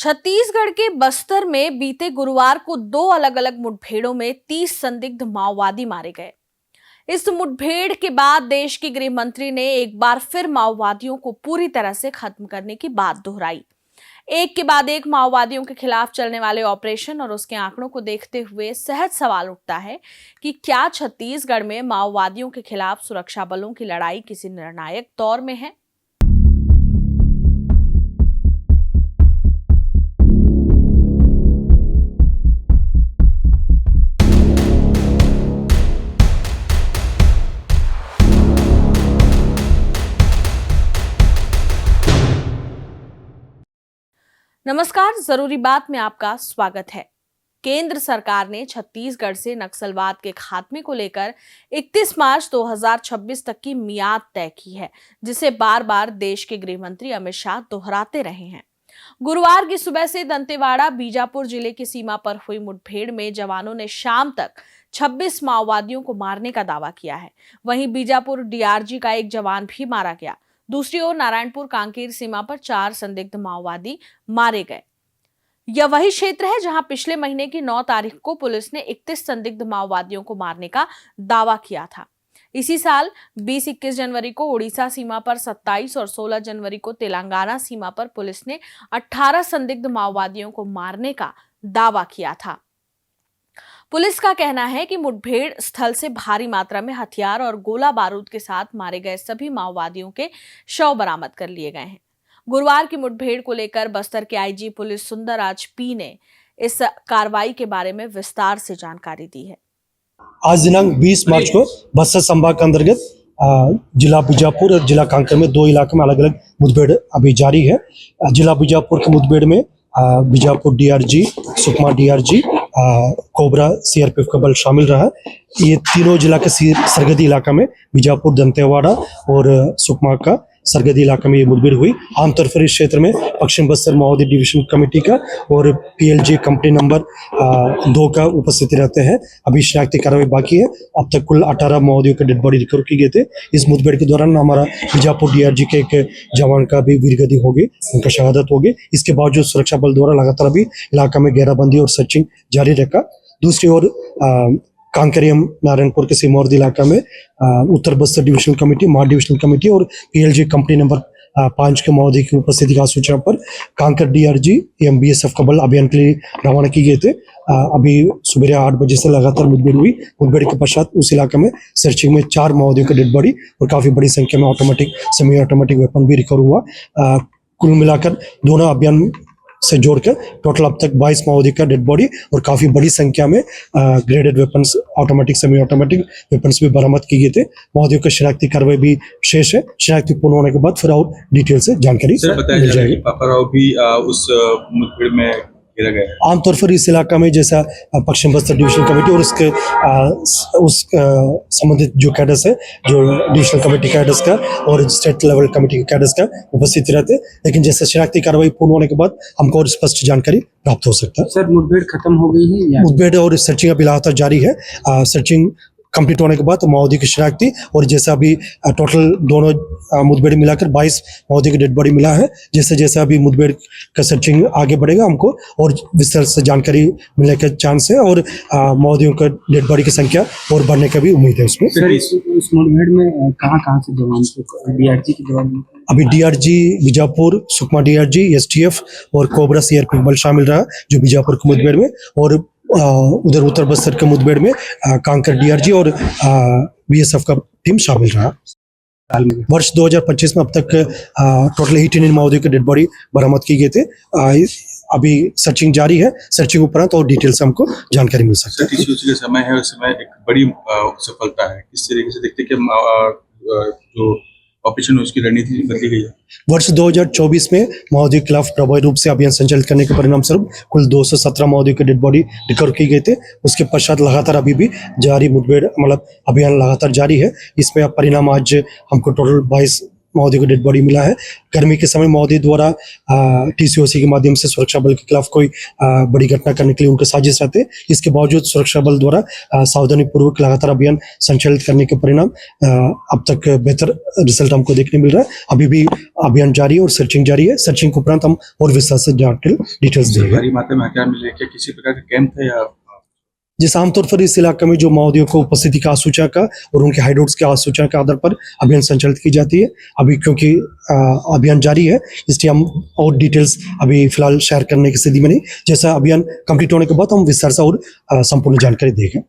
छत्तीसगढ़ के बस्तर में बीते गुरुवार को दो अलग अलग मुठभेड़ों में 30 संदिग्ध माओवादी मारे गए। इस मुठभेड़ के बाद देश के गृह मंत्री ने एक बार फिर माओवादियों को पूरी तरह से खत्म करने की बात दोहराई। एक के बाद एक माओवादियों के खिलाफ चलने वाले ऑपरेशन और उसके आंकड़ों को देखते हुए सहज सवाल उठता है कि क्या छत्तीसगढ़ में माओवादियों के खिलाफ सुरक्षा बलों की लड़ाई किसी निर्णायक दौर में है। नमस्कार, जरूरी बात में आपका स्वागत है। केंद्र सरकार ने छत्तीसगढ़ से नक्सलवाद के खात्मे को लेकर 31 मार्च 2026 तक की मियाद तय की है, जिसे बार बार देश के गृह मंत्री अमित शाह दोहराते रहे हैं। गुरुवार की सुबह से दंतेवाड़ा बीजापुर जिले की सीमा पर हुई मुठभेड़ में जवानों ने शाम तक 26 माओवादियों को मारने का दावा किया है। वहीं बीजापुर डीआरजी का एक जवान भी मारा गया। दूसरी ओर नारायणपुर कांकेर सीमा पर 4 संदिग्ध माओवादी मारे गए। यह वही क्षेत्र है जहां पिछले महीने की 9 तारीख को पुलिस ने 31 संदिग्ध माओवादियों को मारने का दावा किया था। इसी साल 20-21 जनवरी को उड़ीसा सीमा पर 27 और 16 जनवरी को तेलंगाना सीमा पर पुलिस ने 18 संदिग्ध माओवादियों को मारने का दावा किया था। पुलिस का कहना है कि मुठभेड़ स्थल से भारी मात्रा में हथियार और गोला बारूद के साथ मारे गए सभी माओवादियों के शव बरामद कर लिए गए हैं। गुरुवार की मुठभेड़ को लेकर बस्तर के आईजी पुलिस सुंदरराज पी ने इस कार्रवाई के बारे में विस्तार से जानकारी दी है। आज दिनांक 20 मार्च को बस्तर संभाग के अंतर्गत जिला बीजापुर और जिला कांकेर में 2 इलाकों में अलग अलग मुठभेड़ अभी जारी है। जिला बीजापुर के मुठभेड़ में Bijapur DRG, Sukma DRG, cobra CRPF का बल शामिल रहा। ये तीनों जिला के सरहदी इलाका में बीजापुर, दंतेवाड़ा और सुकमा का सरहदी इलाका में ये मुठभेड़ हुई। आमतौर पर इस क्षेत्र में पश्चिम बस्तर माओवादी डिवीजन कमेटी का और पीएलजी कंपनी नंबर 2 का उपस्थिति रहते हैं। अभी शनाख्ती कार्रवाई बाकी है। अब तक कुल 18 माओवादियों के डेड बॉडी रिकवर की गए थे। इस मुठभेड़ के दौरान हमारा बीजापुर डीआरजी के एक जवान का भी वीरगति हो गई, उनका शहादत हो गई। इसके बावजूद सुरक्षा बल द्वारा लगातार अभी इलाका में घेराबंदी और सर्चिंग जारी रखा। दूसरी ओर कांकेरियम नारायणपुर के सीमावर्ती इलाका में उत्तर बस्तर डिविजनल कमेटी, मार डिविजनल कमेटी और पीएलजी कंपनी नंबर 5 के माओवादी की उपस्थिति की सूचना पर कांकेर डीआरजी एवं बीएसएफ का बल अभियान के लिए रवाना किए गए थे। अभी सुबह 8 बजे से लगातार मुठभेड़ हुई। मुठभेड़ के पश्चात उस इलाके में सर्चिंग में 4 माओवादियों का डेड बॉडी और काफी बड़ी संख्या में ऑटोमेटिक, सेमी ऑटोमेटिक वेपन भी रिकवर हुआ। कुल मिलाकर दोनों अभियान से जोड़कर टोटल अब तक 22 माओवादी का डेड बॉडी और काफी बड़ी संख्या में graded weapons, automatic, semi automatic weapons भी बरामद किए गए थे। माओवादियों का शनाख्ती कार्रवाई भी शेष है। शनाख्ती पूर्ण होने के बाद फिर और डिटेल से जानकारी मिल जाएगी। पापाराव भी उस मुठभेड़ में घेरा गया। आमतौर पर इस इलाका में जैसा पश्चिम बस्तर डिविजनल कमेटी और उसके संबंधित जो कैडर्स है, जो डिविजनल कमेटी कैडर्स का और स्टेट लेवल कमेटी के कैडर्स का उपस्थिति रहते, लेकिन जैसे शनाख्ती कार्रवाई पूर्ण होने के बाद हमको और स्पष्ट जानकारी प्राप्त हो सकता है। सर, मुठभेड़ खत्म हो गई है या? मुठभेड़ और सर्चिंग अभी लगातार जारी है। सर्चिंग कंप्लीट होने के बाद माओवादी की शनाख्ती और जैसा अभी टोटल दोनों मुठभेड़ मिलाकर 22 माओवादी की डेड बॉडी मिला है। जैसे जैसे अभी मुठभेड़ का सर्चिंग आगे बढ़ेगा, हमको और विस्तार से जानकारी मिलने का चांस है और माओवादियों का डेड बॉडी की संख्या और बढ़ने का भी उम्मीद है उसमें। सर, इस मुठभेड़ में कहाँ से जवान, डीआरजी के जवान? अभी DRG Bijapur, Sukma DRG, STF और कोबरा सीआरपीएफ बल शामिल रहा जो बीजापुर के मुठभेड़ में, और उधर उत्तर बस्तर के मुठभेड़ में कांकेर डीआरजी और बीएसएफ का टीम शामिल रहा। वर्ष 2025 में अब तक टोटल 89 माओवादियों के डेड बॉडी बरामद की गए थे। अभी सर्चिंग जारी है। सर्चिंग उपरांत और डिटेल से हमको जानकारी मिल सकती है। जो समय है उस समय एक बड़ी सफलता है। किस तरीके से देखते कि जो ऑपरेशन उसकी रणनीति बदली गई है। वर्ष 2024 में माओवादियों के खिलाफ प्रभावी रूप से अभियान संचालित करने के परिणाम स्वरूप कुल 217 माओवादियों के डेड बॉडी रिकवर की गए थे। उसके पश्चात लगातार अभी भी जारी मुठभेड़, मतलब अभियान लगातार जारी है। इसमें अब परिणाम आज हमको टोटल 22 महोदय को डेड बॉडी मिला है। गर्मी के समय महोदय द्वारा टीसीओसी के माध्यम से सुरक्षा बल के खिलाफ कोई बड़ी घटना करने के लिए उनके साजिश रहते, इसके बावजूद सुरक्षा बल द्वारा सावधानी पूर्वक लगातार अभियान संचालित करने के परिणाम अब तक बेहतर रिजल्ट हमको देखने मिल रहा है। अभी भी अभियान जारी है और सर्चिंग जारी है। सर्चिंग के उपरांत हम और विस्तार से डिटेल्स देंगे। सरकारी मात्रा में हथियार मिले, क्या किसी प्रकार का कैंप था या जिस आमतौर पर इस इलाके में जो माओवादियों को उपस्थिति का आसूचना का और उनके हाइडआउट्स के आसूचना के आधार पर अभियान संचालित की जाती है। अभी क्योंकि अभियान जारी है इसलिए हम और डिटेल्स अभी फिलहाल शेयर करने की स्थिति में नहीं। जैसा अभियान कंप्लीट होने के बाद हम विस्तार से और संपूर्ण जानकारी देंगे।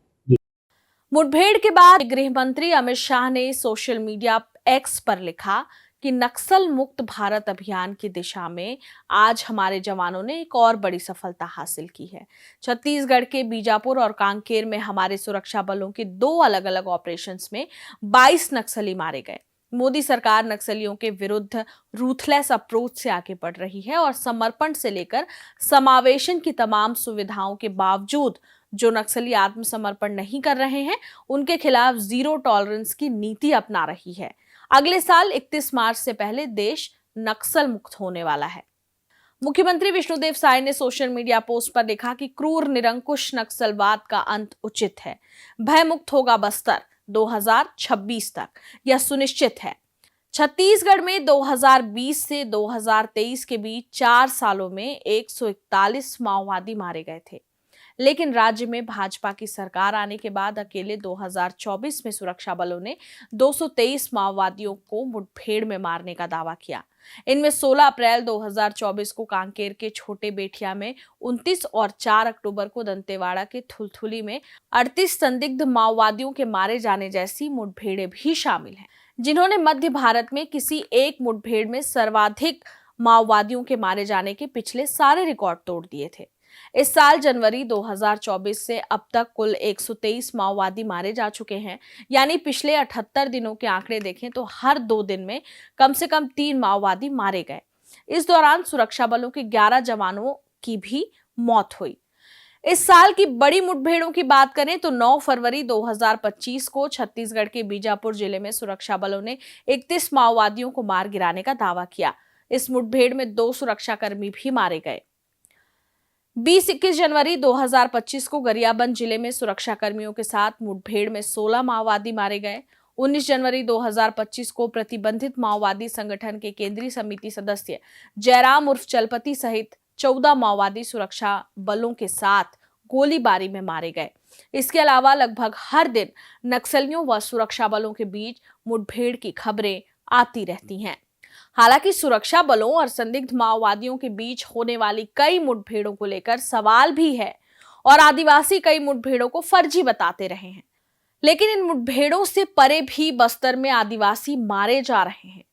मुठभेड़ के बाद गृह मंत्री अमित शाह ने सोशल मीडिया एक्स पर लिखा कि नक्सल मुक्त भारत अभियान की दिशा में आज हमारे जवानों ने एक और बड़ी सफलता हासिल की है। छत्तीसगढ़ के बीजापुर और कांकेर में हमारे सुरक्षा बलों के 2 अलग-अलग ऑपरेशंस में 22 नक्सली मारे गए। मोदी सरकार नक्सलियों के विरुद्ध रूथलेस अप्रोच से आगे बढ़ रही है और समर्पण से लेकर समावेशन की तमाम सुविधाओं के बावजूद जो नक्सली आत्मसमर्पण नहीं कर रहे हैं उनके खिलाफ जीरो टॉलरेंस की नीति अपना रही है। अगले साल 31 मार्च से पहले देश नक्सल मुक्त होने वाला है। मुख्यमंत्री विष्णुदेव साय ने सोशल मीडिया पोस्ट पर लिखा कि क्रूर निरंकुश नक्सलवाद का अंत उचित है। भय मुक्त होगा बस्तर 2026 तक, यह सुनिश्चित है। छत्तीसगढ़ में 2020 से 2023 के बीच 4 सालों में 141 माओवादी मारे गए थे, लेकिन राज्य में भाजपा की सरकार आने के बाद अकेले 2024 में सुरक्षा बलों ने 223 माओवादियों को मुठभेड़ में मारने का दावा किया। इनमें 16 अप्रैल 2024 को कांकेर के छोटे बेठिया में 29 और 4 अक्टूबर को दंतेवाड़ा के थुलथुली में 38 संदिग्ध माओवादियों के मारे जाने जैसी मुठभेड़ें भी शामिल हैं, जिन्होंने मध्य भारत में किसी एक मुठभेड़ में सर्वाधिक माओवादियों के मारे जाने के पिछले सारे रिकॉर्ड तोड़ दिए थे। इस साल जनवरी 2024 से अब तक कुल 123 माओवादी मारे जा चुके हैं, यानी पिछले 78 दिनों के आंकड़े देखें तो हर 2 दिन में कम से कम 3 माओवादी मारे गए। इस दौरान सुरक्षा बलों के 11 जवानों की भी मौत हुई। इस साल की बड़ी मुठभेड़ों की बात करें तो 9 फरवरी 2025 को छत्तीसगढ़ के बीजापुर जिले में सुरक्षा बलों ने 31 माओवादियों को मार गिराने का दावा किया। इस मुठभेड़ में 2 सुरक्षाकर्मी भी मारे गए। 20-21 जनवरी 2025 को गरियाबंद जिले में सुरक्षाकर्मियों के साथ मुठभेड़ में 16 माओवादी मारे गए। 19 जनवरी 2025 को प्रतिबंधित माओवादी संगठन के केंद्रीय समिति सदस्य जयराम उर्फ चलपति सहित 14 माओवादी सुरक्षा बलों के साथ गोलीबारी में मारे गए। इसके अलावा लगभग हर दिन नक्सलियों व सुरक्षा बलों के बीच मुठभेड़ की खबरें आती रहती हैं। हालांकि सुरक्षा बलों और संदिग्ध माओवादियों के बीच होने वाली कई मुठभेड़ों को लेकर सवाल भी है और आदिवासी कई मुठभेड़ों को फर्जी बताते रहे हैं, लेकिन इन मुठभेड़ों से परे भी बस्तर में आदिवासी मारे जा रहे हैं।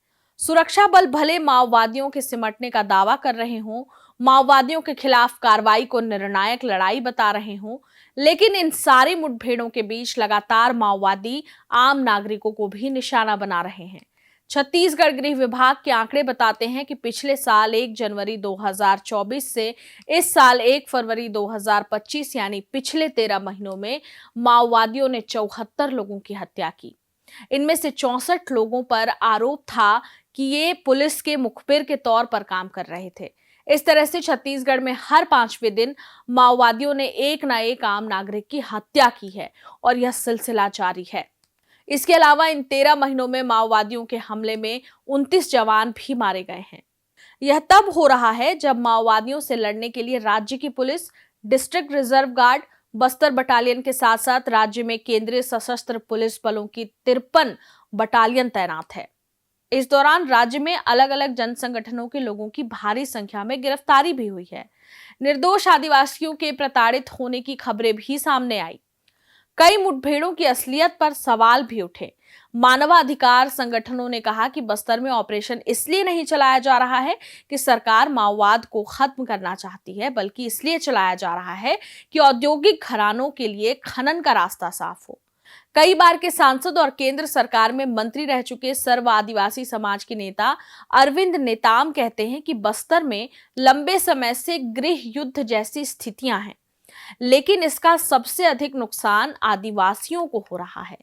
सुरक्षा बल भले माओवादियों के सिमटने का दावा कर रहे हों, माओवादियों के खिलाफ कार्रवाई को निर्णायक लड़ाई बता रहे हों, लेकिन इन सारी मुठभेड़ों के बीच लगातार माओवादी आम नागरिकों को भी निशाना बना रहे हैं। छत्तीसगढ़ गृह विभाग के आंकड़े बताते हैं कि पिछले साल 1 जनवरी 2024 से इस साल 1 फरवरी 2025 यानी पिछले 13 महीनों में माओवादियों ने 74 लोगों की हत्या की। इनमें से 64 लोगों पर आरोप था कि ये पुलिस के मुखबिर के तौर पर काम कर रहे थे। इस तरह से छत्तीसगढ़ में हर 5वें दिन माओवादियों ने एक न एक आम नागरिक की हत्या की है और यह सिलसिला जारी है। इसके अलावा इन 13 महीनों में माओवादियों के हमले में 29 जवान भी मारे गए हैं। यह तब हो रहा है जब माओवादियों से लड़ने के लिए राज्य की police, district reserve guard, Bastar battalion के साथ साथ राज्य में केंद्रीय सशस्त्र पुलिस बलों की 53 बटालियन तैनात है। इस दौरान राज्य में अलग अलग जन संगठनों के लोगों की भारी संख्या में गिरफ्तारी भी हुई है। निर्दोष आदिवासियों के प्रताड़ित होने की खबरें भी सामने आई। कई मुठभेड़ों की असलियत पर सवाल भी उठे। मानवाधिकार संगठनों ने कहा कि बस्तर में ऑपरेशन इसलिए नहीं चलाया जा रहा है कि सरकार माओवाद को खत्म करना चाहती है, बल्कि इसलिए चलाया जा रहा है कि औद्योगिक घरानों के लिए खनन का रास्ता साफ हो। कई बार के सांसद और केंद्र सरकार में मंत्री रह चुके सर्व आदिवासी समाज के नेता अरविंद नेताम कहते हैं कि बस्तर में लंबे समय से गृह युद्ध जैसी स्थितियां हैं, लेकिन इसका सबसे अधिक नुकसान आदिवासियों को हो रहा है।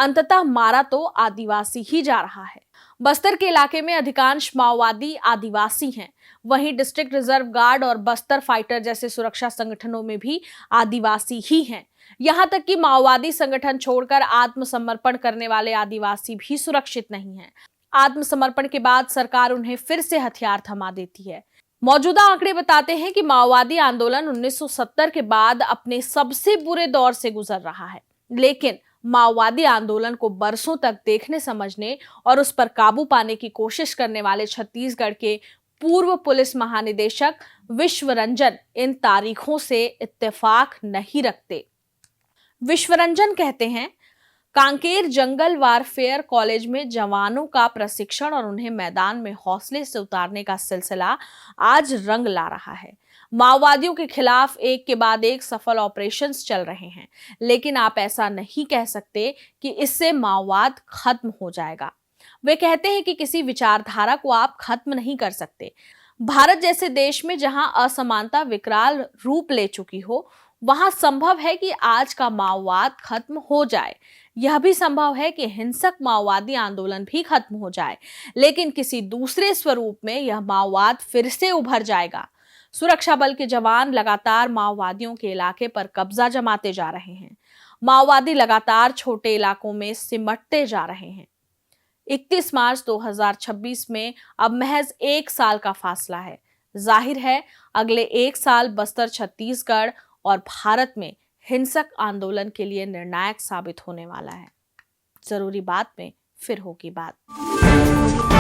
अंततः मारा तो आदिवासी ही जा रहा है। बस्तर के इलाके में अधिकांश माओवादी आदिवासी हैं। वहीं डिस्ट्रिक्ट रिजर्व गार्ड और बस्तर फाइटर जैसे सुरक्षा संगठनों में भी आदिवासी ही हैं। यहां तक कि माओवादी संगठन छोड़कर आत्मसमर्पण करने वाले आदिवासी भी सुरक्षित नहीं हैं। आत्मसमर्पण के बाद सरकार उन्हें फिर से हथियार थमा देती है। मौजूदा आंकड़े बताते हैं कि माओवादी आंदोलन 1970 के बाद अपने सबसे बुरे दौर से गुजर रहा है, लेकिन माओवादी आंदोलन को बरसों तक देखने समझने और उस पर काबू पाने की कोशिश करने वाले छत्तीसगढ़ के पूर्व पुलिस महानिदेशक विश्वरंजन इन तारीखों से इत्तेफाक नहीं रखते। विश्वरंजन कहते हैं, कांकेर जंगल वारफेयर कॉलेज में जवानों का प्रशिक्षण और उन्हें मैदान में हौसले से उतारने का सिलसिला आज रंग ला रहा है। माओवादियों के खिलाफ एक के बाद एक सफल ऑपरेशंस चल रहे हैं, लेकिन आप ऐसा नहीं कह सकते कि इससे माओवाद खत्म हो जाएगा। वे कहते हैं कि किसी विचारधारा को आप खत्म नहीं कर सकते। भारत जैसे देश में जहां असमानता विकराल रूप ले चुकी हो, वहां संभव है कि आज का माओवाद खत्म हो जाए। यह भी संभव है कि हिंसक माओवादी आंदोलन भी खत्म हो जाए, लेकिन किसी दूसरे स्वरूप में यह माओवाद फिर से उभर जाएगा। सुरक्षा बल के जवान लगातार माओवादियों के इलाके पर कब्जा जमाते जा रहे हैं। माओवादी लगातार छोटे इलाकों में सिमटते जा रहे हैं। 31 मार्च 2026 में अब महज 1 साल का फासला है। जाहिर है अगले 1 साल बस्तर, छत्तीसगढ़ और भारत में हिंसक आंदोलन के लिए निर्णायक साबित होने वाला है। जरूरी बात में फिर होगी बात।